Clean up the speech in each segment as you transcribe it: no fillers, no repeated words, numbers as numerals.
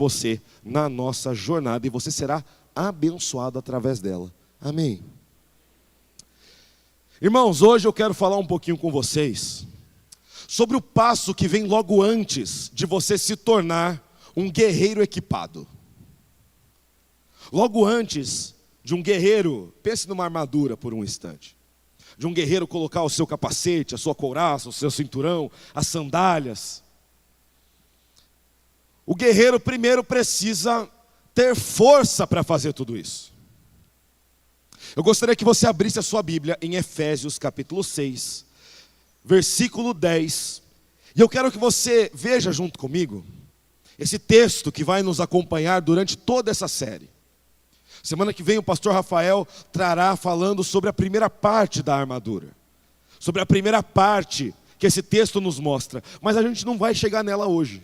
você na nossa jornada e você será abençoado através dela. Amém. Irmãos, hoje eu quero falar um pouquinho com vocês sobre o passo que vem logo antes de você se tornar um guerreiro equipado. Logo antes de um guerreiro, pense numa armadura por um instante, de um guerreiro colocar o seu capacete, a sua couraça, o seu cinturão, as sandálias. O guerreiro primeiro precisa ter força para fazer tudo isso. Eu gostaria que você abrisse a sua Bíblia em Efésios capítulo 6, versículo 10. E eu quero que você veja junto comigo esse texto que vai nos acompanhar durante toda essa série. Semana que vem o pastor Rafael trará falando sobre a primeira parte da armadura, sobre a primeira parte que esse texto nos mostra, mas a gente não vai chegar nela hoje,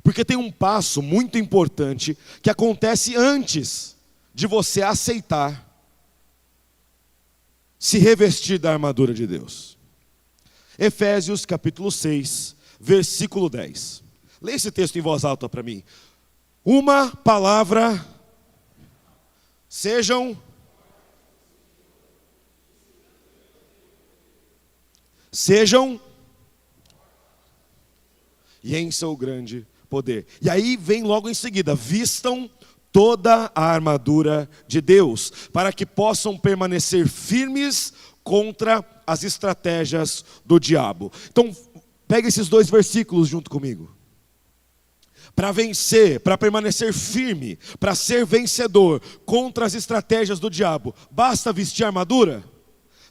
porque tem um passo muito importante que acontece antes de você aceitar se revestir da armadura de Deus. Efésios capítulo 6, versículo 10. Leia esse texto em voz alta para mim. Uma palavra, sejam e em seu grande poder. E aí vem logo em seguida, vistam toda a armadura de Deus, para que possam permanecer firmes contra as estratégias do diabo. Então, pega esses dois versículos junto comigo. Para vencer, para permanecer firme, para ser vencedor contra as estratégias do diabo, basta vestir a armadura?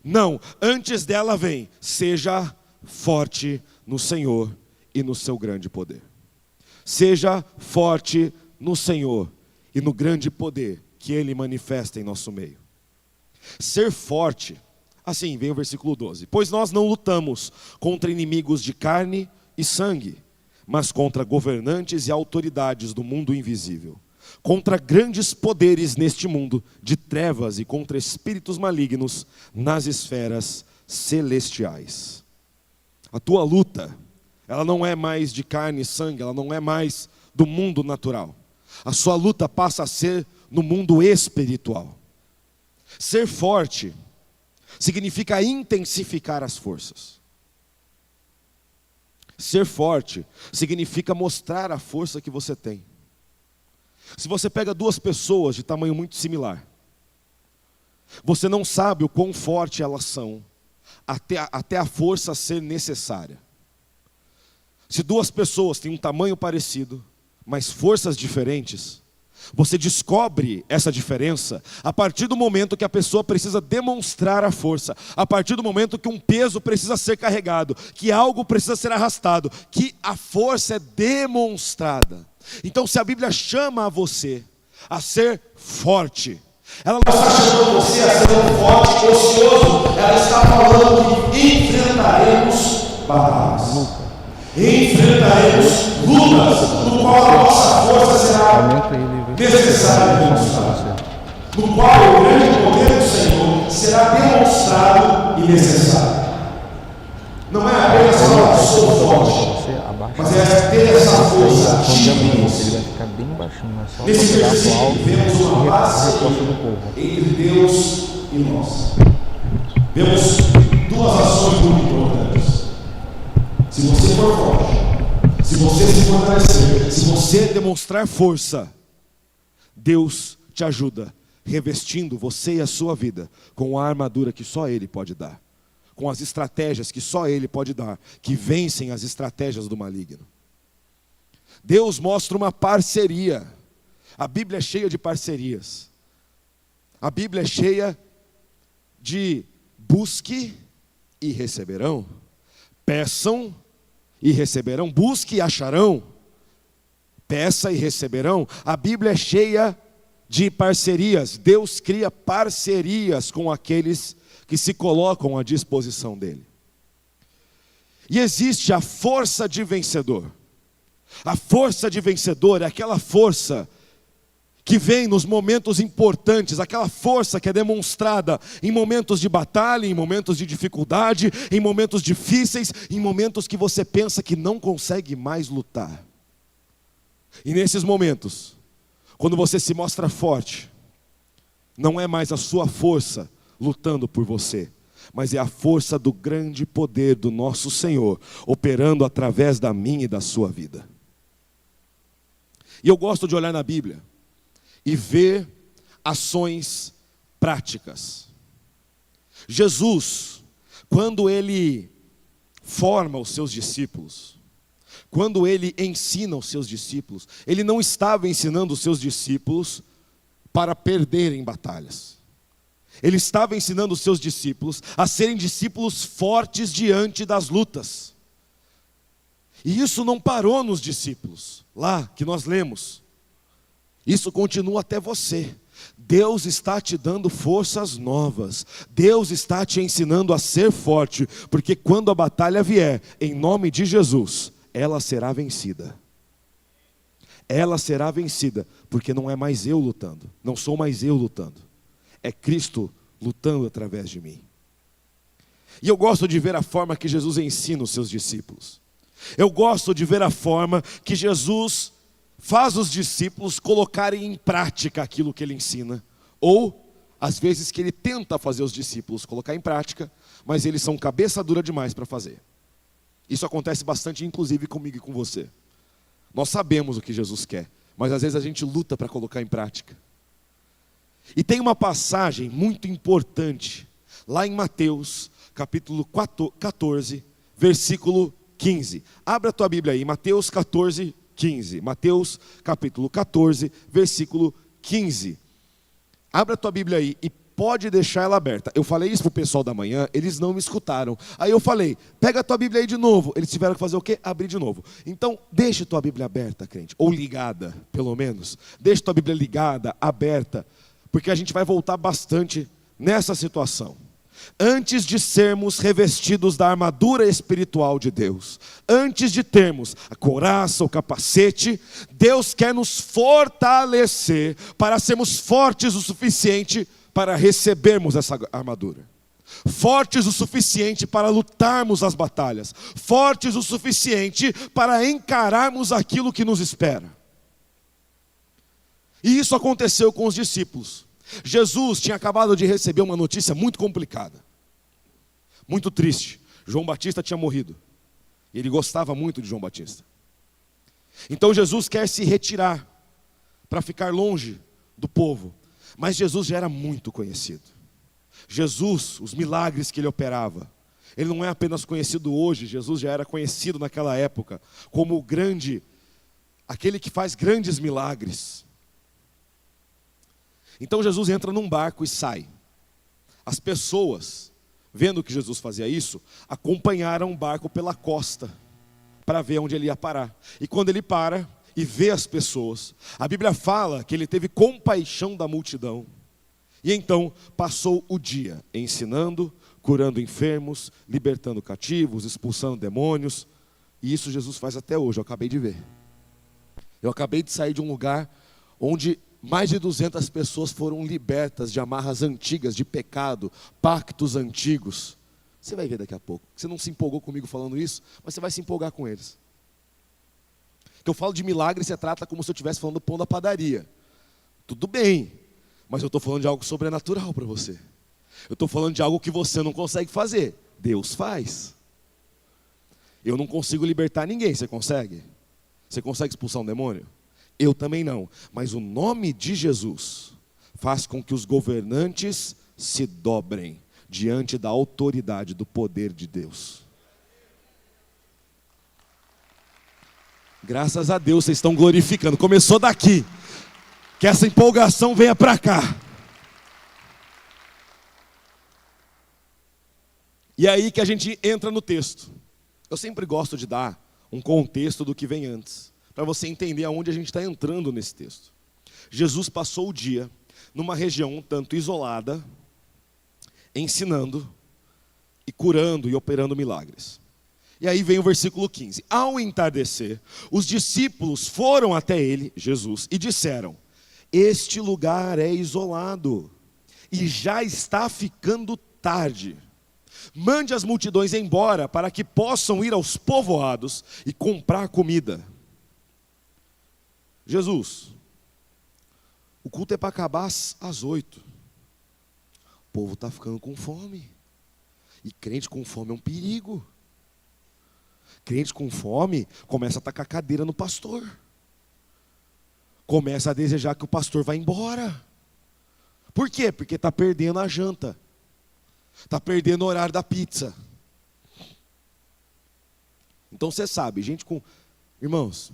Não, antes dela vem, seja forte no Senhor e no seu grande poder. Seja forte no Senhor e no grande poder que Ele manifesta em nosso meio. Ser forte, assim vem o versículo 12. Pois nós não lutamos contra inimigos de carne e sangue, mas contra governantes e autoridades do mundo invisível, contra grandes poderes neste mundo de trevas e contra espíritos malignos nas esferas celestiais. A tua luta, ela não é mais de carne e sangue, ela não é mais do mundo natural. A sua luta passa a ser no mundo espiritual. Ser forte significa intensificar as forças. Ser forte significa mostrar a força que você tem. Se você pega duas pessoas de tamanho muito similar, você não sabe o quão forte elas são, até a força ser necessária. Se duas pessoas têm um tamanho parecido, mas forças diferentes, você descobre essa diferença a partir do momento que a pessoa precisa demonstrar a força, a partir do momento que um peso precisa ser carregado, que algo precisa ser arrastado, que a força é demonstrada. Então, se a Bíblia chama você a ser forte, ela não está chamando você a ser um forte ocioso, ela está falando que enfrentaremos batalhas. Enfrentaremos lutas, no qual a nossa força será necessária e demonstrada, no qual o grande poder do Senhor será demonstrado e necessário. Não é apenas falar que sou forte, mas é ter essa força ativa. Nesse versículo vemos uma parceria entre Deus e nós. Vemos duas ações muito importantes. Se você for forte, se você se fortalecer, se você demonstrar força, Deus te ajuda, revestindo você e a sua vida com a armadura que só Ele pode dar, com as estratégias que só Ele pode dar, que vencem as estratégias do maligno. Deus mostra uma parceria. A Bíblia é cheia de parcerias. A Bíblia é cheia de busque e receberão, peçam e receberão, busque e acharão, peça e receberão. A Bíblia é cheia de parcerias. Deus cria parcerias com aqueles que se colocam à disposição dele. E existe a força de vencedor. A força de vencedor é aquela força que vem nos momentos importantes, aquela força que é demonstrada em momentos de batalha, em momentos de dificuldade, em momentos difíceis, em momentos que você pensa que não consegue mais lutar. E nesses momentos, quando você se mostra forte, não é mais a sua força lutando por você, mas é a força do grande poder do nosso Senhor, operando através da minha e da sua vida. E eu gosto de olhar na Bíblia e ver ações práticas. Jesus, quando ele forma os seus discípulos, quando ele ensina os seus discípulos, ele não estava ensinando os seus discípulos para perderem batalhas. Ele estava ensinando os seus discípulos a serem discípulos fortes diante das lutas. E isso não parou nos discípulos, lá que nós lemos. Isso continua até você. Deus está te dando forças novas. Deus está te ensinando a ser forte, porque quando a batalha vier, em nome de Jesus, ela será vencida. Ela será vencida, porque não é mais eu lutando, não sou mais eu lutando. É Cristo lutando através de mim. E eu gosto de ver a forma que Jesus ensina os seus discípulos. Eu gosto de ver a forma que Jesus faz os discípulos colocarem em prática aquilo que ele ensina. Ou, às vezes, que ele tenta fazer os discípulos colocar em prática, mas eles são cabeça dura demais para fazer. Isso acontece bastante, inclusive, comigo e com você. Nós sabemos o que Jesus quer, mas às vezes a gente luta para colocar em prática. E tem uma passagem muito importante, lá em Mateus, capítulo 14, versículo 15. Abra a tua Bíblia aí, Mateus 14, 15. Mateus, capítulo 14, versículo 15. Abra a tua Bíblia aí e pode deixar ela aberta. Eu falei isso para o pessoal da manhã, eles não me escutaram. Aí eu falei, pega a tua Bíblia aí de novo. Eles tiveram que fazer o quê? Abrir de novo. Então, deixa a tua Bíblia aberta, crente. Ou ligada, pelo menos. Deixa a tua Bíblia ligada, aberta. Porque a gente vai voltar bastante nessa situação. Antes de sermos revestidos da armadura espiritual de Deus, antes de termos a couraça, o capacete, Deus quer nos fortalecer para sermos fortes o suficiente para recebermos essa armadura. Fortes o suficiente para lutarmos as batalhas. Fortes o suficiente para encararmos aquilo que nos espera. E isso aconteceu com os discípulos. Jesus tinha acabado de receber uma notícia muito complicada, muito triste. João Batista tinha morrido. E ele gostava muito de João Batista. Então Jesus quer se retirar para ficar longe do povo. Mas Jesus já era muito conhecido. Jesus, os milagres que ele operava, ele não é apenas conhecido hoje, Jesus já era conhecido naquela época como o grande, aquele que faz grandes milagres. Então Jesus entra num barco e sai. As pessoas, vendo que Jesus fazia isso, acompanharam o barco pela costa, para ver onde ele ia parar. E quando ele para e vê as pessoas, a Bíblia fala que ele teve compaixão da multidão. E então passou o dia ensinando, curando enfermos, libertando cativos, expulsando demônios. E isso Jesus faz até hoje, eu acabei de ver. Eu acabei de sair de um lugar onde mais de 200 pessoas foram libertas de amarras antigas, de pecado, pactos antigos. Você vai ver daqui a pouco. Você não se empolgou comigo falando isso, mas você vai se empolgar com eles. Que eu falo de milagre, você trata como se eu estivesse falando do pão da padaria. Tudo bem, mas eu estou falando de algo sobrenatural para você. Eu estou falando de algo que você não consegue fazer. Deus faz. Eu não consigo libertar ninguém, você consegue? Você consegue expulsar um demônio? Eu também não, mas o nome de Jesus faz com que os governantes se dobrem diante da autoridade, do poder de Deus. Graças a Deus vocês estão glorificando. Começou daqui, que essa empolgação venha para cá. E é aí que a gente entra no texto. Eu sempre gosto de dar um contexto do que vem antes, para você entender aonde a gente está entrando nesse texto. Jesus passou o dia numa região um tanto isolada, ensinando e curando e operando milagres. E aí vem o versículo 15. Ao entardecer, os discípulos foram até ele, Jesus, e disseram: este lugar é isolado e já está ficando tarde. Mande as multidões embora para que possam ir aos povoados e comprar comida. Jesus, o culto é para acabar às 8. O povo está ficando com fome. E crente com fome é um perigo. Crente com fome começa a tacar cadeira no pastor. Começa a desejar que o pastor vá embora. Por quê? Porque está perdendo a janta. Está perdendo o horário da pizza. Então você sabe, gente com... Irmãos,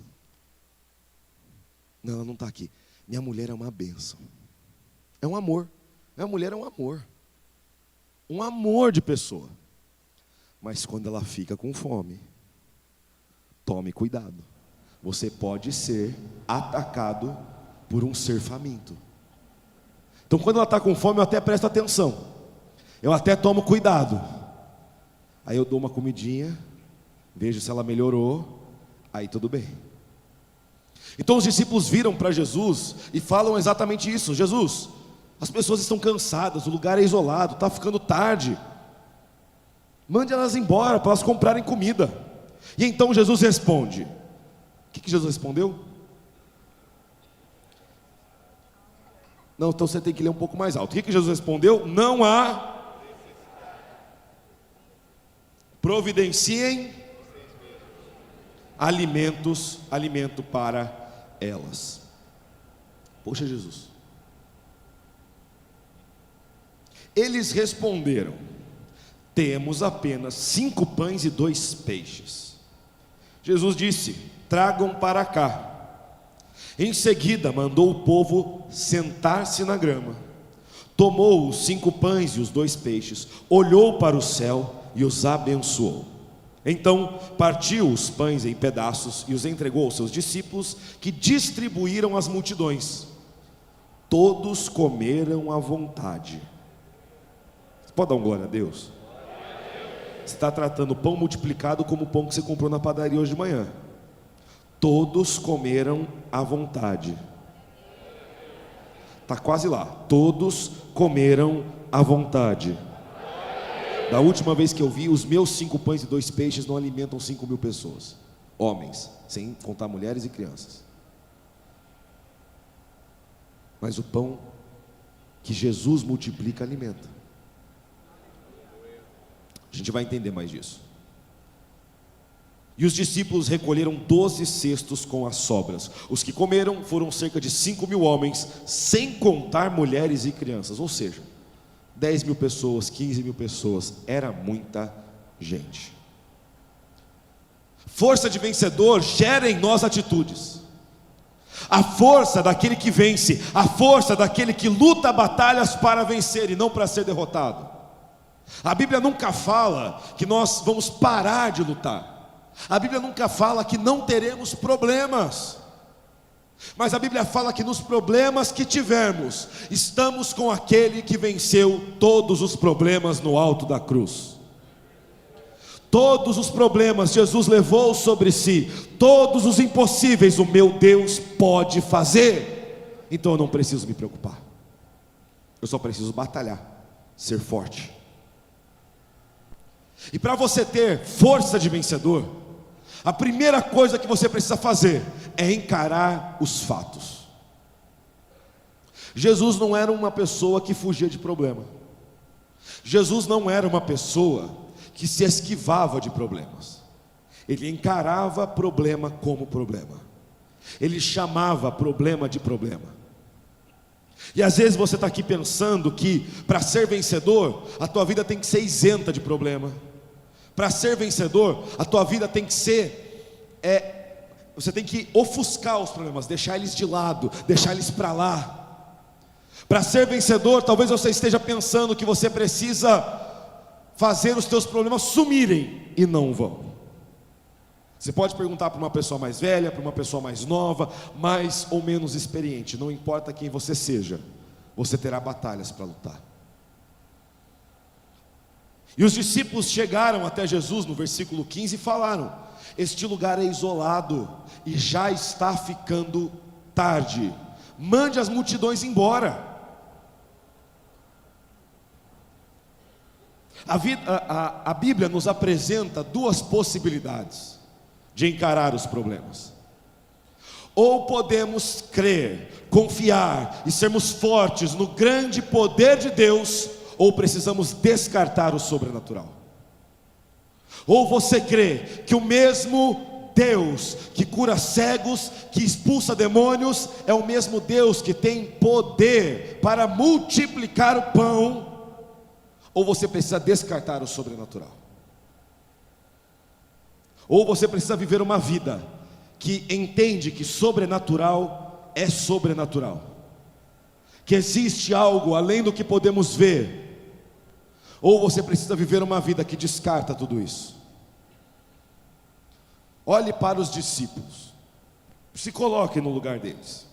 não, ela não está aqui. Minha mulher é uma bênção. É um amor. Minha mulher é um amor. Um amor de pessoa. Mas quando ela fica com fome, tome cuidado. Você pode ser atacado por um ser faminto. Então quando ela está com fome, eu até presto atenção. Eu até tomo cuidado. Aí eu dou uma comidinha, vejo se ela melhorou, aí tudo bem. Então os discípulos viram para Jesus e falam exatamente isso: Jesus, as pessoas estão cansadas, o lugar é isolado, está ficando tarde. Mande elas embora para elas comprarem comida. E então Jesus responde. O que Jesus respondeu? Não, então você tem que ler um pouco mais alto. O que Jesus respondeu? Não há. Providenciem alimento para elas. Poxa, Jesus. Eles responderam: temos apenas 5 pães e 2 peixes. Jesus disse: tragam para cá. Em seguida mandou o povo sentar-se na grama. Tomou os 5 pães e os 2 peixes, olhou para o céu e os abençoou. Então partiu os pães em pedaços e os entregou aos seus discípulos, que distribuíram às multidões. Todos comeram à vontade. Você pode dar um glória a Deus? Você está tratando o pão multiplicado como o pão que você comprou na padaria hoje de manhã. Todos comeram à vontade. Está quase lá. Todos comeram à vontade. Da última vez que eu vi, os meus 5 pães e 2 peixes não alimentam 5.000 pessoas. Homens, sem contar mulheres e crianças. Mas o pão que Jesus multiplica alimenta. A gente vai entender mais disso. E os discípulos recolheram 12 cestos com as sobras. Os que comeram foram cerca de 5.000 homens, sem contar mulheres e crianças. Ou seja, 10.000 pessoas, 15.000 pessoas. Era muita gente. Força de vencedor gera em nós atitudes. A força daquele que vence, a força daquele que luta batalhas para vencer e não para ser derrotado. A Bíblia nunca fala que nós vamos parar de lutar. A Bíblia nunca fala que não teremos problemas. Mas a Bíblia fala que nos problemas que tivermos, estamos com aquele que venceu todos os problemas no alto da cruz. Todos os problemas Jesus levou sobre si. Todos os impossíveis o meu Deus pode fazer. Então eu não preciso me preocupar. Eu só preciso batalhar, ser forte. E para você ter força de vencedor, a primeira coisa que você precisa fazer é encarar os fatos. Jesus não era uma pessoa que fugia de problema. Jesus não era uma pessoa que se esquivava de problemas. Ele encarava problema como problema. Ele chamava problema de problema. E às vezes você está aqui pensando que para ser vencedor, a tua vida tem que ser isenta de problema. Para ser vencedor, a tua vida tem que ser, você tem que ofuscar os problemas, deixar eles de lado, deixar eles para lá. Para ser vencedor, talvez você esteja pensando que você precisa fazer os teus problemas sumirem, e não vão. Você pode perguntar para uma pessoa mais velha, para uma pessoa mais nova, mais ou menos experiente, não importa quem você seja, você terá batalhas para lutar. E os discípulos chegaram até Jesus no versículo 15 e falaram: este lugar é isolado e já está ficando tarde, mande as multidões embora. A Bíblia nos apresenta duas possibilidades de encarar os problemas. Ou podemos crer, confiar e sermos fortes no grande poder de Deus, ou precisamos descartar o sobrenatural. Ou você crê que o mesmo Deus que cura cegos, que expulsa demônios, é o mesmo Deus que tem poder para multiplicar o pão, ou você precisa descartar o sobrenatural. Ou você precisa viver uma vida que entende que sobrenatural é sobrenatural, que existe algo além do que podemos ver. Ou você precisa viver uma vida que descarta tudo isso. Olhe para os discípulos, se coloque no lugar deles.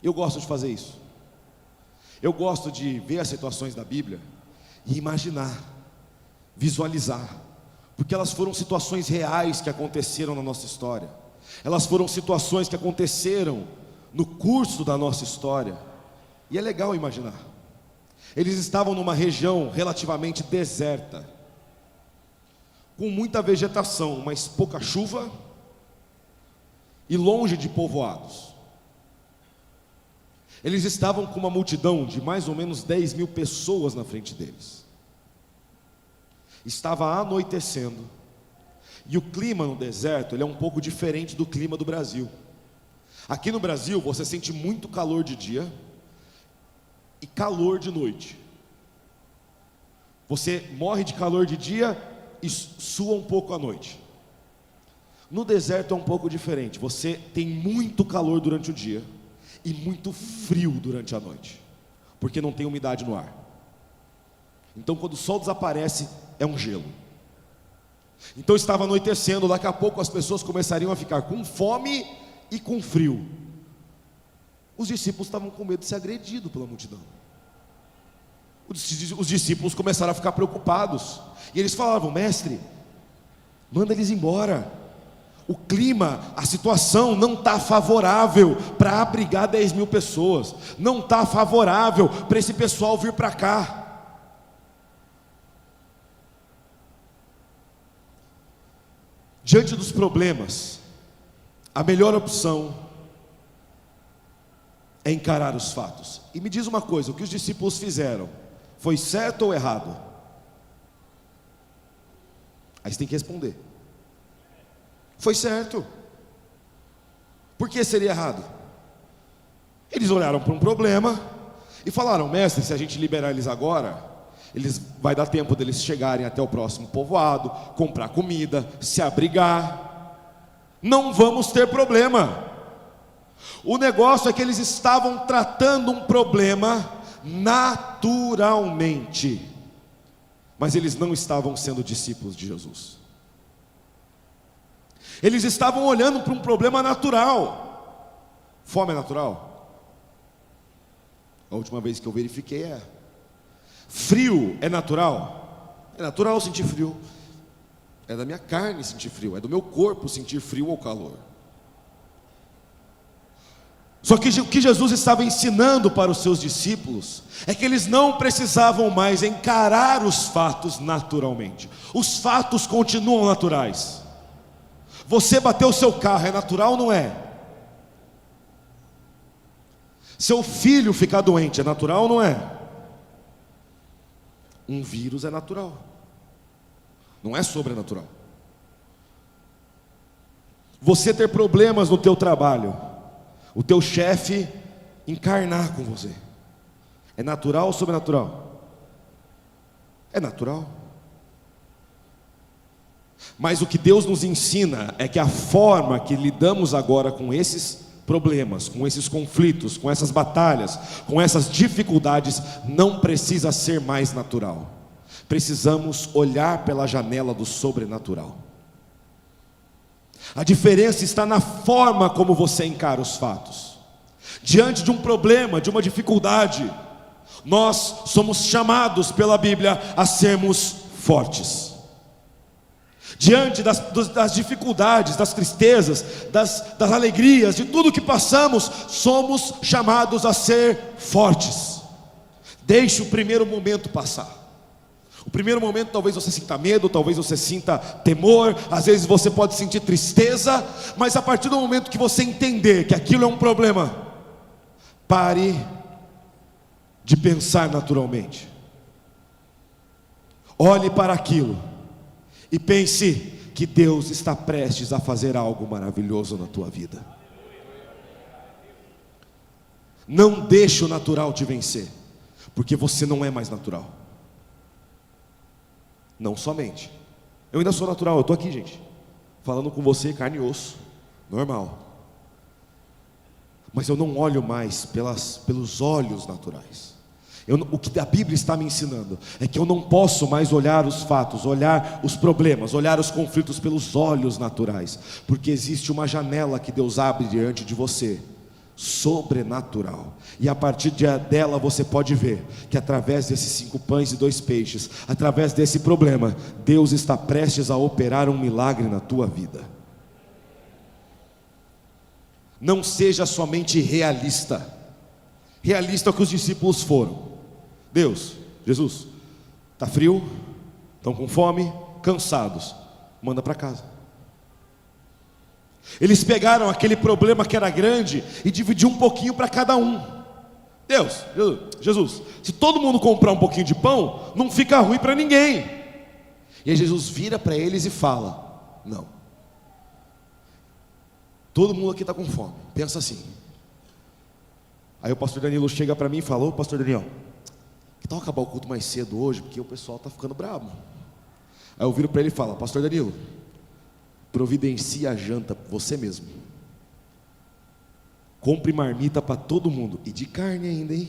Eu gosto de fazer isso. Eu gosto de ver as situações da Bíblia e imaginar, visualizar, porque elas foram situações reais que aconteceram na nossa história. Elas foram situações que aconteceram no curso da nossa história. E é legal imaginar. Eles estavam numa região relativamente deserta, com muita vegetação, mas pouca chuva, e longe de povoados. Eles estavam com uma multidão de mais ou menos 10 mil pessoas na frente deles. Estava anoitecendo, e o clima no deserto, ele é um pouco diferente do clima do Brasil. Aqui no Brasil você sente muito calor de dia e calor de noite. Você morre de calor de dia e sua um pouco à noite. No deserto é um pouco diferente. Você tem muito calor durante o dia e muito frio durante a noite, porque não tem umidade no ar. Então quando o sol desaparece, é um gelo. Então estava anoitecendo, daqui a pouco as pessoas começariam a ficar com fome e com frio. Os discípulos estavam com medo de ser agredidos pela multidão. Os discípulos começaram a ficar preocupados, e eles falavam: mestre, manda eles embora. O clima, a situação não está favorável para abrigar 10 mil pessoas. Não está favorável para esse pessoal vir para cá. Diante dos problemas, a melhor opção é encarar os fatos. E me diz uma coisa: o que os discípulos fizeram foi certo ou errado? Aí você tem que responder. Foi certo. Por que seria errado? Eles olharam para um problema e falaram: mestre, se a gente liberar eles agora, vai dar tempo deles chegarem até o próximo povoado, comprar comida, se abrigar, não vamos ter problema. O negócio é que eles estavam tratando um problema naturalmente, mas eles não estavam sendo discípulos de Jesus. Eles estavam olhando para um problema natural. Fome é natural? A última vez que eu verifiquei é. Frio é natural? É natural sentir frio. É da minha carne sentir frio, é do meu corpo sentir frio ou calor. Só que o que Jesus estava ensinando para os seus discípulos é que eles não precisavam mais encarar os fatos naturalmente. Os fatos continuam naturais. Você bateu o seu carro, é natural ou não é? Seu filho ficar doente, é natural ou não é? Um vírus é natural, não é sobrenatural. Você ter problemas no teu trabalho, o teu chefe encarnar com você, é natural ou sobrenatural? É natural. Mas o que Deus nos ensina é que a forma que lidamos agora com esses problemas, com esses conflitos, com essas batalhas, com essas dificuldades, não precisa ser mais natural. Precisamos olhar pela janela do sobrenatural. A diferença está na forma como você encara os fatos. Diante de um problema, de uma dificuldade, nós somos chamados pela Bíblia a sermos fortes. Diante das dificuldades, das tristezas, das alegrias, de tudo que passamos, somos chamados a ser fortes. Deixe o primeiro momento passar. O primeiro momento talvez você sinta medo, talvez você sinta temor, às vezes você pode sentir tristeza, mas a partir do momento que você entender que aquilo é um problema, pare de pensar naturalmente. Olhe para aquilo e pense que Deus está prestes a fazer algo maravilhoso na tua vida. Não deixe o natural te vencer, porque você não é mais natural. Não somente. Eu ainda sou natural, eu estou aqui, gente, falando com você, carne e osso, normal. Mas eu não olho mais pelos olhos naturais. O que a Bíblia está me ensinando é que eu não posso mais olhar os fatos, olhar os problemas, olhar os conflitos pelos olhos naturais, porque existe uma janela que Deus abre diante de você, sobrenatural, e a partir dela você pode ver que através desses 5 pães e 2 peixes, através desse problema, Deus está prestes a operar um milagre na tua vida. Não seja somente realista. Realista é o que os discípulos foram. Deus, Jesus, está frio, estão com fome, cansados, manda para casa. Eles pegaram aquele problema que era grande e dividiu um pouquinho para cada um. Deus, Jesus, se todo mundo comprar um pouquinho de pão, não fica ruim para ninguém. E aí Jesus vira para eles e fala: não, todo mundo aqui está com fome, pensa assim. Aí o pastor Danilo chega para mim e fala: ô pastor Daniel, que tal acabar o culto mais cedo hoje, porque o pessoal está ficando bravo. Aí eu viro para ele e falo: pastor Danilo, providencie a janta você mesmo, compre marmita para todo mundo, e de carne ainda, hein?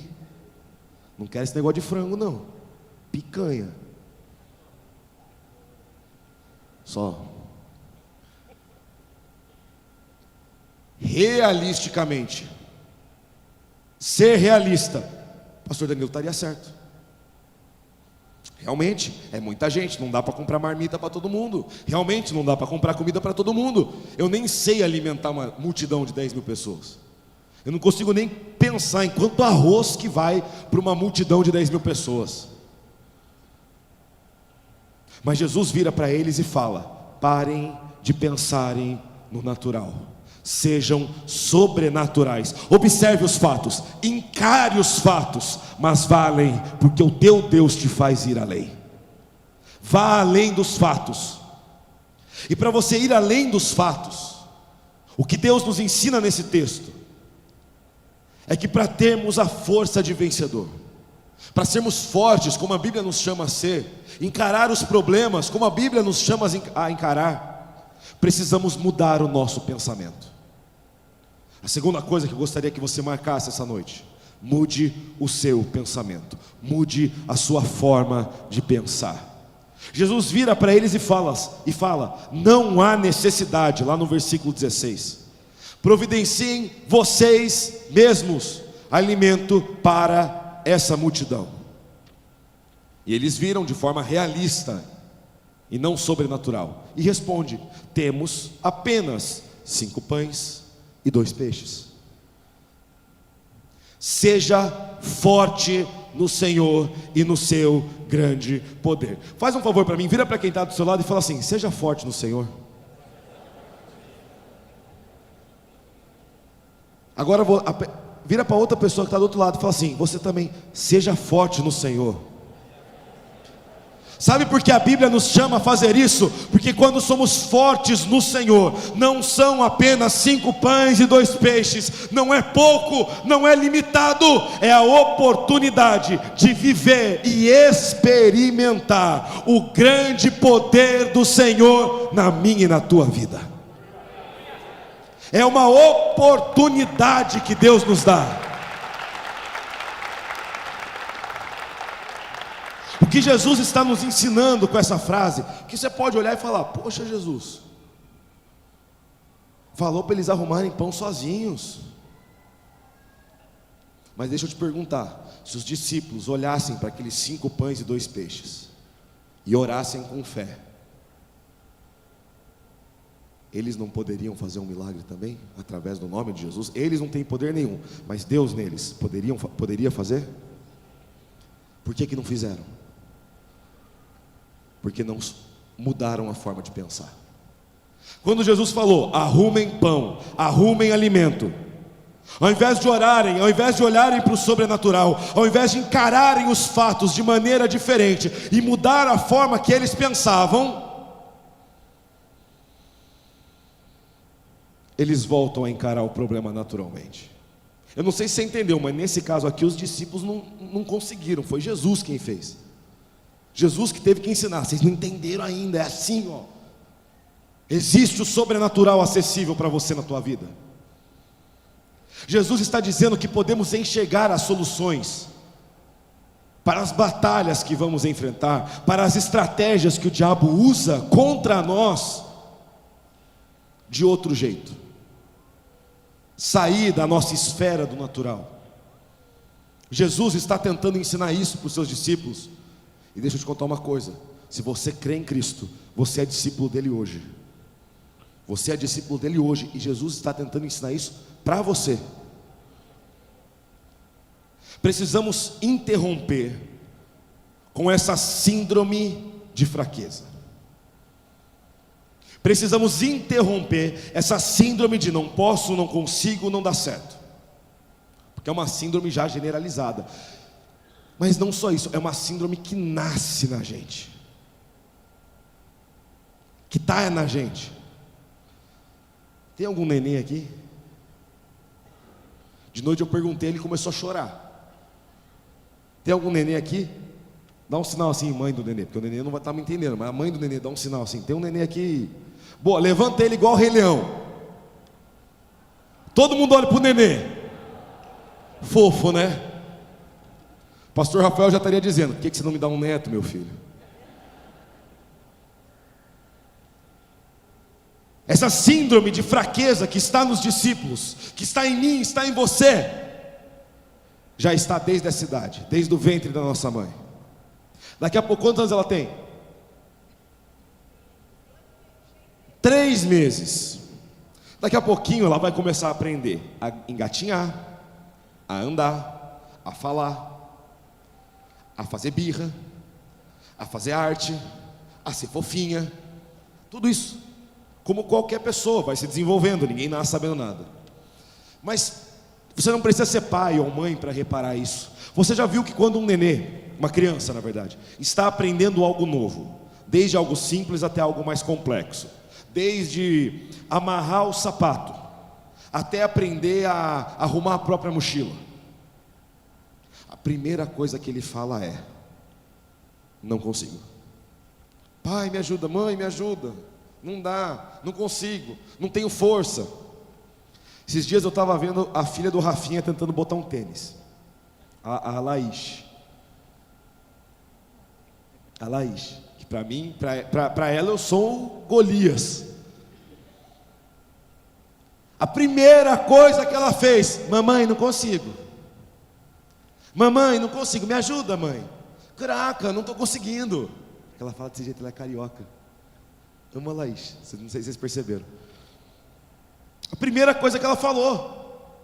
Não quero esse negócio de frango não, picanha, só. Realisticamente, ser realista, pastor Danilo estaria certo. Realmente, é muita gente, não dá para comprar marmita para todo mundo. Realmente, não dá para comprar comida para todo mundo. Eu nem sei alimentar uma multidão de 10 mil pessoas. Eu não consigo nem pensar em quanto arroz que vai para uma multidão de 10 mil pessoas. Mas Jesus vira para eles e fala: parem de pensarem no natural, sejam sobrenaturais. Observe os fatos, encare os fatos, mas vá além, porque o teu Deus te faz ir além. Vá além dos fatos. E para você ir além dos fatos, o que Deus nos ensina nesse texto é que para termos a força de vencedor, para sermos fortes, como a Bíblia nos chama a ser, encarar os problemas, como a Bíblia nos chama a encarar, precisamos mudar o nosso pensamento. A segunda coisa que eu gostaria que você marcasse essa noite: mude o seu pensamento, mude a sua forma de pensar. Jesus vira para eles e fala: não há necessidade, lá no versículo 16, providenciem vocês mesmos alimento para essa multidão. E eles viram de forma realista e não sobrenatural, e responde: temos apenas 5 pães e 2 peixes. Seja forte no Senhor e no seu grande poder. Faz um favor para mim, vira para quem está do seu lado e fala assim: seja forte no Senhor. Agora vira para outra pessoa que está do outro lado e fala assim: você também, seja forte no Senhor. Sabe por que a Bíblia nos chama a fazer isso? Porque quando somos fortes no Senhor, não são apenas 5 pães e 2 peixes, não é pouco, não é limitado, é a oportunidade de viver e experimentar o grande poder do Senhor na minha e na tua vida. É uma oportunidade que Deus nos dá. O que Jesus está nos ensinando com essa frase, que você pode olhar e falar: poxa, Jesus falou para eles arrumarem pão sozinhos. Mas deixa eu te perguntar: se os discípulos olhassem para aqueles 5 pães e 2 peixes e orassem com fé, eles não poderiam fazer um milagre também, através do nome de Jesus? Eles não têm poder nenhum, mas Deus neles poderia fazer? Por que não fizeram? Porque não mudaram a forma de pensar. Quando Jesus falou, arrumem pão, arrumem alimento, ao invés de orarem, ao invés de olharem para o sobrenatural, ao invés de encararem os fatos de maneira diferente e mudar a forma que eles pensavam, eles voltam a encarar o problema naturalmente. Eu não sei se você entendeu, mas nesse caso aqui os discípulos não conseguiram, foi Jesus quem fez. Jesus que teve que ensinar. Vocês não entenderam ainda, é assim, ó. Existe o sobrenatural acessível para você na tua vida. Jesus está dizendo que podemos enxergar as soluções para as batalhas que vamos enfrentar, para as estratégias que o diabo usa contra nós, de outro jeito. Sair da nossa esfera do natural. Jesus está tentando ensinar isso para os seus discípulos. E deixa eu te contar uma coisa: se você crê em Cristo, você é discípulo dele hoje. Você é discípulo dele hoje, e Jesus está tentando ensinar isso para você. Precisamos interromper com essa síndrome de fraqueza. Precisamos interromper essa síndrome de não posso, não consigo, não dá certo. Porque é uma síndrome já generalizada. Mas não só isso, é uma síndrome que nasce na gente, que está na gente. Tem algum neném aqui? De noite eu perguntei, ele começou a chorar. Tem algum neném aqui? Dá um sinal assim, mãe do neném, porque o neném não vai estar me entendendo, mas a mãe do neném dá um sinal assim. Tem um neném aqui. Boa, levanta ele igual o Rei Leão. Todo mundo olha para o neném. Fofo, né? Pastor Rafael já estaria dizendo: por que você não me dá um neto, meu filho? Essa síndrome de fraqueza que está nos discípulos, que está em mim, está em você, já está desde essa idade, desde o ventre da nossa mãe. Daqui a pouco, quantos anos ela tem? 3 meses. Daqui a pouquinho ela vai começar a aprender a engatinhar, a andar, a falar, a fazer birra, a fazer arte, a ser fofinha. Tudo isso, como qualquer pessoa, vai se desenvolvendo, ninguém nasce sabendo nada. Mas você não precisa ser pai ou mãe para reparar isso. Você já viu que quando um nenê, uma criança na verdade, está aprendendo algo novo, desde algo simples até algo mais complexo, desde amarrar o sapato até aprender a arrumar a própria mochila, a primeira coisa que ele fala é: não consigo. Pai, me ajuda, mãe, me ajuda. Não dá, não consigo, não tenho força. Esses dias eu estava vendo a filha do Rafinha tentando botar um tênis, a Laís. A Laís, que para mim, para ela eu sou o Golias. A primeira coisa que ela fez: mamãe, não consigo. Mamãe, não consigo, me ajuda, mãe. Caraca, não estou conseguindo. Ela fala desse jeito, ela é carioca. Amo a Laís, não sei se vocês perceberam. A primeira coisa que ela falou.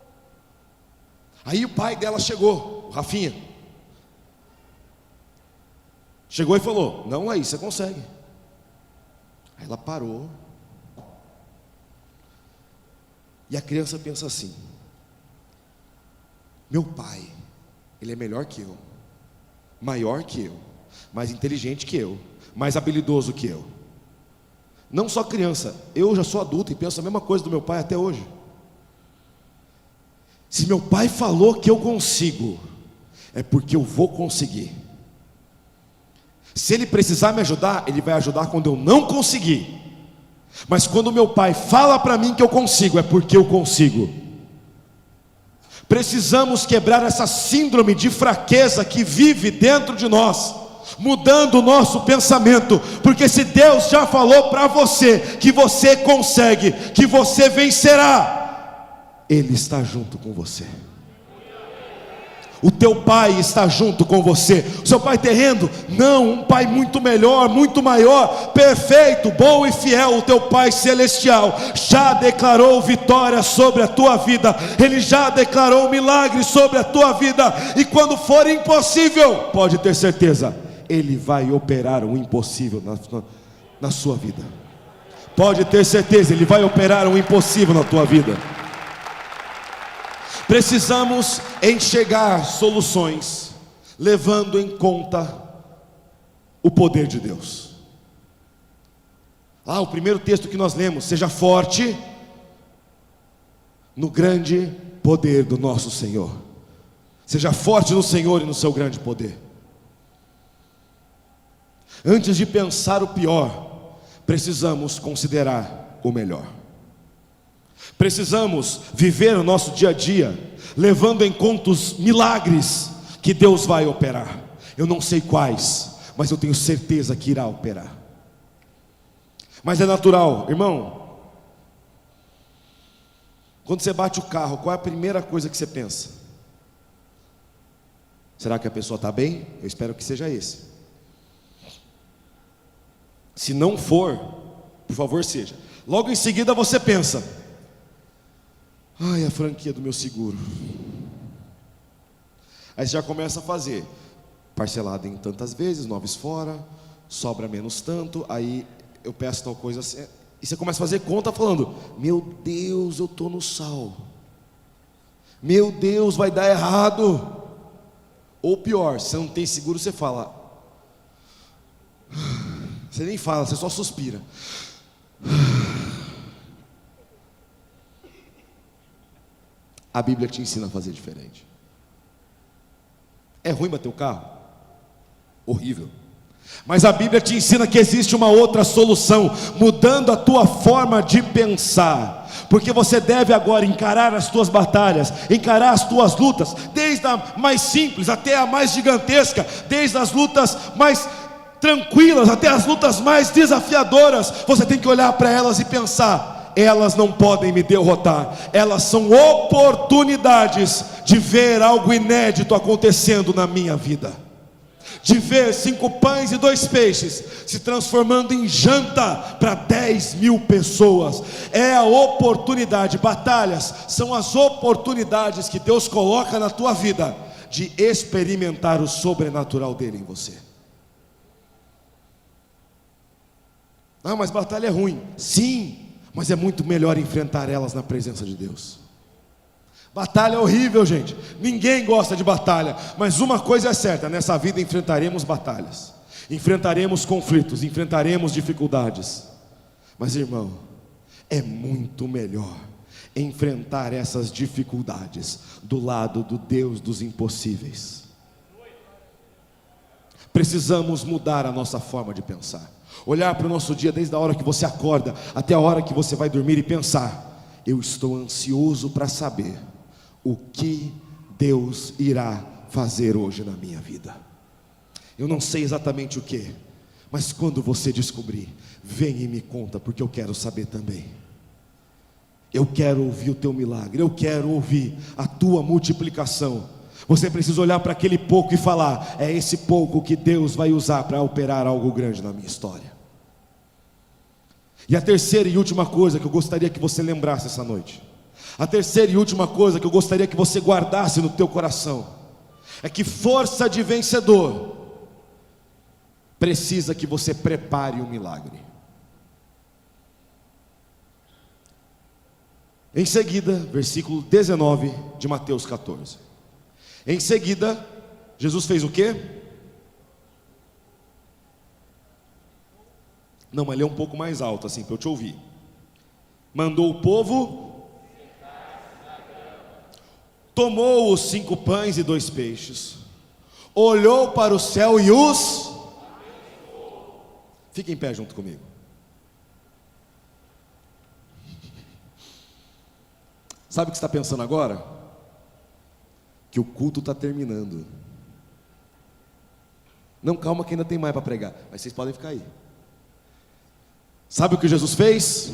Aí o pai dela chegou, o Rafinha, chegou e falou: não, Laís, você consegue. Aí ela parou. E a criança pensa assim: meu pai, ele é melhor que eu, maior que eu, mais inteligente que eu, mais habilidoso que eu. Não só criança, eu já sou adulto e penso a mesma coisa do meu pai até hoje. Se meu pai falou que eu consigo, é porque eu vou conseguir. Se ele precisar me ajudar, ele vai ajudar quando eu não conseguir. Mas quando meu pai fala para mim que eu consigo, é porque eu consigo. Precisamos quebrar essa síndrome de fraqueza que vive dentro de nós, mudando o nosso pensamento, porque se Deus já falou para você que você consegue, que você vencerá, Ele está junto com você. O teu pai está junto com você. O seu pai terreno? Não, um pai muito melhor, muito maior, perfeito, bom e fiel. O teu pai celestial já declarou vitória sobre a tua vida. Ele já declarou milagre sobre a tua vida. E quando for impossível, pode ter certeza, Ele vai operar o impossível na sua vida. Pode ter certeza, Ele vai operar o impossível na tua vida. Precisamos enxergar soluções, levando em conta o poder de Deus. O primeiro texto que nós lemos: seja forte no grande poder do nosso Senhor. Seja forte no Senhor e no seu grande poder. Antes de pensar o pior, precisamos considerar o melhor. Precisamos viver o nosso dia a dia, levando em conta os milagres que Deus vai operar. Eu não sei quais, mas eu tenho certeza que irá operar. Mas é natural, irmão. Quando você bate o carro, qual é a primeira coisa que você pensa? Será que a pessoa está bem? Eu espero que seja esse. Se não for, por favor seja. Logo em seguida você pensa: a franquia do meu seguro. Aí você já começa a fazer parcelado em tantas vezes, 9 fora, sobra menos tanto. Aí eu peço tal coisa assim, e você começa a fazer conta falando: meu Deus, eu estou no sal. Meu Deus, vai dar errado. Ou pior, se você não tem seguro, você fala. Você nem fala, você só suspira. A Bíblia te ensina a fazer diferente. É ruim bater o carro? Horrível. Mas a Bíblia te ensina que existe uma outra solução, mudando a tua forma de pensar. Porque você deve agora encarar as tuas batalhas, encarar as tuas lutas, desde a mais simples até a mais gigantesca, desde as lutas mais tranquilas até as lutas mais desafiadoras. Você tem que olhar para elas e pensar: elas não podem me derrotar, elas são oportunidades de ver algo inédito acontecendo na minha vida, de ver 5 pães e 2 peixes se transformando em janta para 10.000 pessoas. É a oportunidade. Batalhas são as oportunidades que Deus coloca na tua vida de experimentar o sobrenatural dele em você. Mas batalha é ruim. Sim, mas é muito melhor enfrentar elas na presença de Deus. Batalha é horrível, gente. Ninguém gosta de batalha. Mas uma coisa é certa: nessa vida enfrentaremos batalhas, enfrentaremos conflitos, enfrentaremos dificuldades. Mas, irmão, é muito melhor enfrentar essas dificuldades do lado do Deus dos impossíveis. Precisamos mudar a nossa forma de pensar. Olhar para o nosso dia, desde a hora que você acorda até a hora que você vai dormir, e pensar: eu estou ansioso para saber o que Deus irá fazer hoje na minha vida. Eu não sei exatamente o que, mas quando você descobrir, vem e me conta, porque eu quero saber também. Eu quero ouvir o teu milagre, eu quero ouvir a tua multiplicação. Você precisa olhar para aquele pouco e falar: é esse pouco que Deus vai usar para operar algo grande na minha história. E a terceira e última coisa que eu gostaria que você lembrasse essa noite, a terceira e última coisa que eu gostaria que você guardasse no teu coração, é que força de vencedor precisa que você prepare um milagre. Em seguida, versículo 19 de Mateus 14. Em seguida, Jesus fez o quê? Não, mas lê um pouco mais alto assim para eu te ouvir. Mandou o povo, tomou os 5 pães e 2 peixes, olhou para o céu e os... Fique em pé junto comigo. Sabe o que você está pensando agora? Que o culto está terminando. Não, calma que ainda tem mais para pregar, mas vocês podem ficar aí. Sabe o que Jesus fez?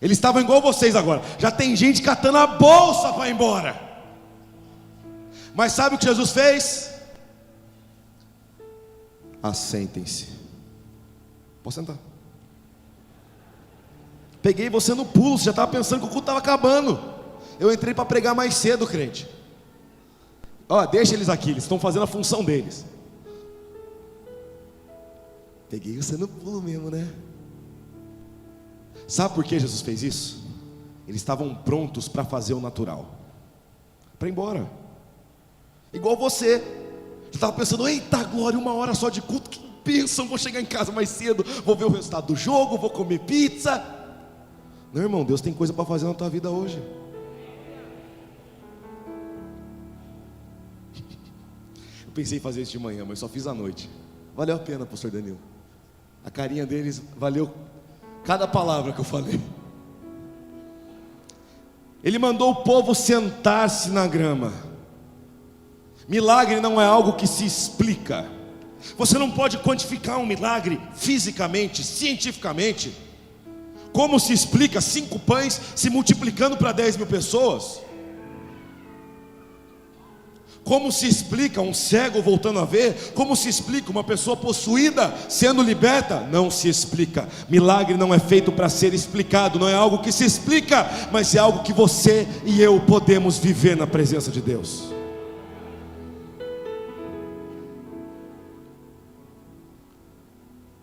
Eles estavam igual vocês agora. Já tem gente catando a bolsa para ir embora. Mas sabe o que Jesus fez? Assentem-se. Pode sentar. Peguei você no pulo, você já estava pensando que o culto estava acabando. Eu entrei para pregar mais cedo, crente. Deixa eles aqui, eles estão fazendo a função deles. Peguei você no pulo mesmo, né? Sabe por que Jesus fez isso? Eles estavam prontos para fazer o natural, para ir embora. Igual você estava pensando: eita glória, 1 hora só de culto, que bênção, vou chegar em casa mais cedo, vou ver o resultado do jogo, vou comer pizza. Não, irmão, Deus tem coisa para fazer na tua vida hoje. Eu pensei em fazer isso de manhã, mas só fiz à noite. Valeu a pena, pastor Danilo. A carinha deles valeu cada palavra que eu falei. Ele mandou o povo sentar-se na grama. Milagre não é algo que se explica. Você não pode quantificar um milagre fisicamente, cientificamente. Como se explica 5 pães se multiplicando para 10.000 pessoas? Como se explica um cego voltando a ver? Como se explica uma pessoa possuída sendo liberta? Não se explica. Milagre não é feito para ser explicado, não é algo que se explica, mas é algo que você e eu podemos viver na presença de Deus.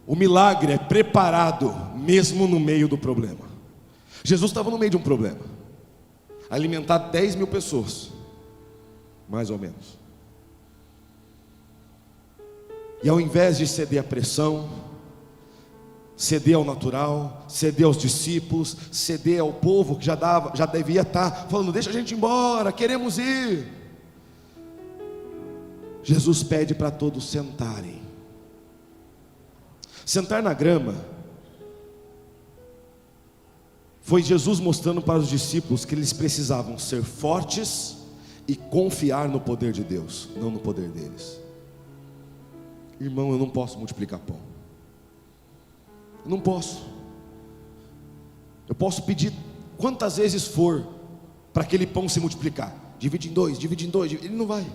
O milagre é preparado mesmo no meio do problema. Jesus estava no meio de um problema, alimentar 10.000 pessoas, mais ou menos. E ao invés de ceder à pressão, ceder ao natural, ceder aos discípulos, ceder ao povo que já devia estar falando: deixa a gente ir embora, queremos ir. Jesus pede para todos sentarem. Sentar na grama foi Jesus mostrando para os discípulos que eles precisavam ser fortes e confiar no poder de Deus, não no poder deles. Irmão, eu não posso multiplicar pão. Eu não posso. Eu posso pedir quantas vezes for para aquele pão se multiplicar. Divide em dois, ele não vai.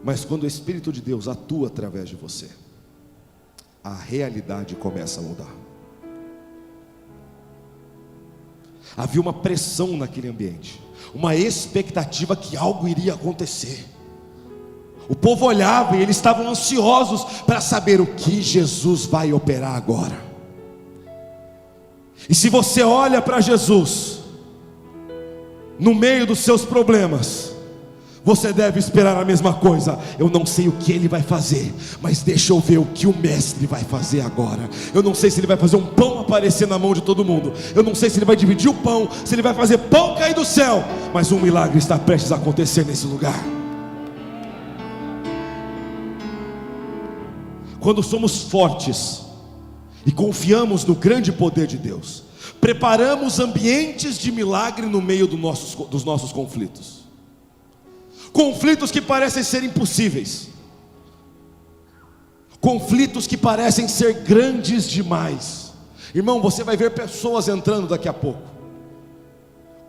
Mas quando o Espírito de Deus atua através de você, a realidade começa a mudar. Havia uma pressão naquele ambiente, uma expectativa que algo iria acontecer. O povo olhava e eles estavam ansiosos para saber o que Jesus vai operar agora. E se você olha para Jesus no meio dos seus problemas, você deve esperar a mesma coisa. Eu não sei o que ele vai fazer, mas deixa eu ver o que o mestre vai fazer agora. Eu não sei se ele vai fazer um pão aparecer na mão de todo mundo. Eu não sei se ele vai dividir o pão, se ele vai fazer pão cair do céu. Mas um milagre está prestes a acontecer nesse lugar. Quando somos fortes e confiamos no grande poder de Deus, preparamos ambientes de milagre no meio dos nossos conflitos. Conflitos que parecem ser impossíveis, conflitos que parecem ser grandes demais. Irmão, você vai ver pessoas entrando daqui a pouco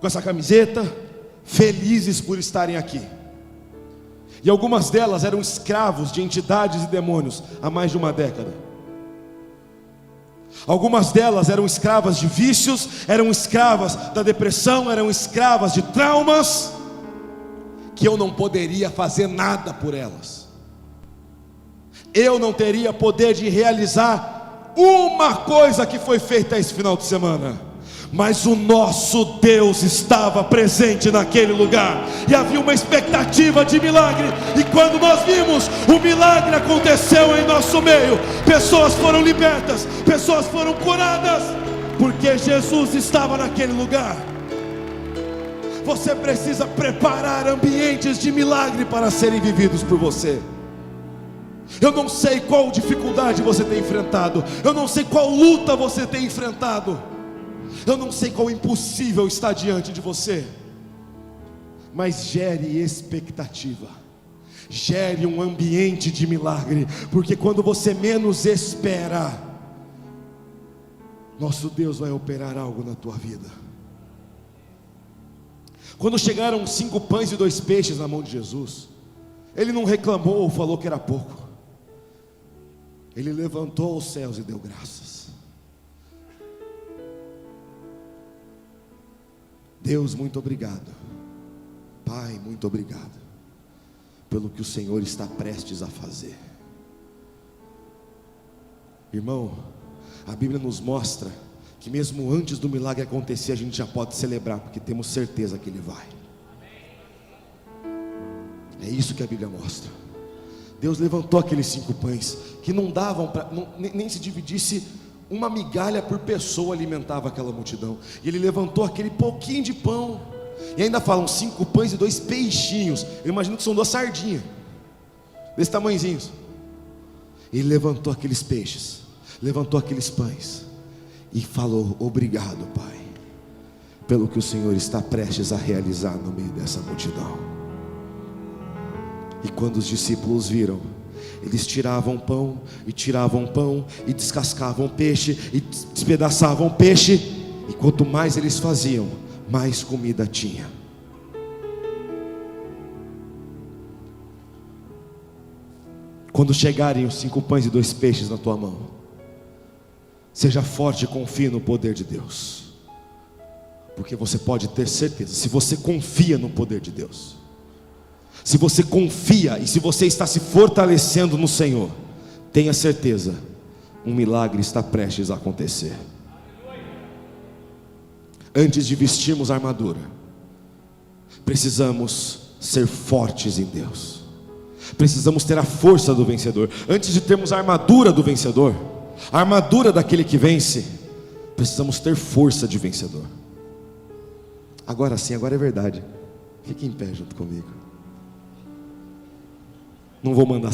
com essa camiseta, felizes por estarem aqui. E algumas delas eram escravos de entidades e demônios há mais de uma década. Algumas delas eram escravas de vícios, eram escravas da depressão, eram escravas de traumas, que eu não poderia fazer nada por elas. Eu não teria poder de realizar uma coisa que foi feita esse final de semana, mas o nosso Deus estava presente naquele lugar, e havia uma expectativa de milagre. E quando nós vimos, o milagre aconteceu em nosso meio. Pessoas foram libertas, pessoas foram curadas, porque Jesus estava naquele lugar. Você precisa preparar ambientes de milagre para serem vividos por você. Eu não sei qual dificuldade você tem enfrentado, eu não sei qual luta você tem enfrentado, eu não sei qual impossível está diante de você, mas gere expectativa, gere um ambiente de milagre, porque quando você menos espera, nosso Deus vai operar algo na tua vida. Quando chegaram 5 pães e 2 peixes na mão de Jesus, ele não reclamou ou falou que era pouco. Ele levantou os céus e deu graças. Deus, muito obrigado. Pai, muito obrigado, pelo que o Senhor está prestes a fazer. Irmão, a Bíblia nos mostra que mesmo antes do milagre acontecer, a gente já pode celebrar, porque temos certeza que Ele vai. É isso que a Bíblia mostra. Deus levantou aqueles 5 pães, que não davam para, nem se dividisse uma migalha por pessoa, alimentava aquela multidão. E Ele levantou aquele pouquinho de pão, e ainda falam 5 pães e 2 peixinhos. Eu imagino que são 2 sardinhas, desse tamanhozinhos. Ele levantou aqueles peixes, levantou aqueles pães, e falou: obrigado, Pai, pelo que o Senhor está prestes a realizar no meio dessa multidão. E quando os discípulos viram, eles tiravam pão, e descascavam peixe, e despedaçavam peixe, e quanto mais eles faziam, mais comida tinha. Quando chegarem os 5 pães e 2 peixes na tua mão, seja forte e confie no poder de Deus, porque você pode ter certeza, se você confia no poder de Deus, se você confia e se você está se fortalecendo no Senhor, tenha certeza, um milagre está prestes a acontecer. Antes de vestirmos a armadura, precisamos ser fortes em Deus, precisamos ter a força do vencedor. Antes de termos a armadura do vencedor, a armadura daquele que vence, precisamos ter força de vencedor. Agora sim, agora é verdade. Fique em pé junto comigo. Não vou mandar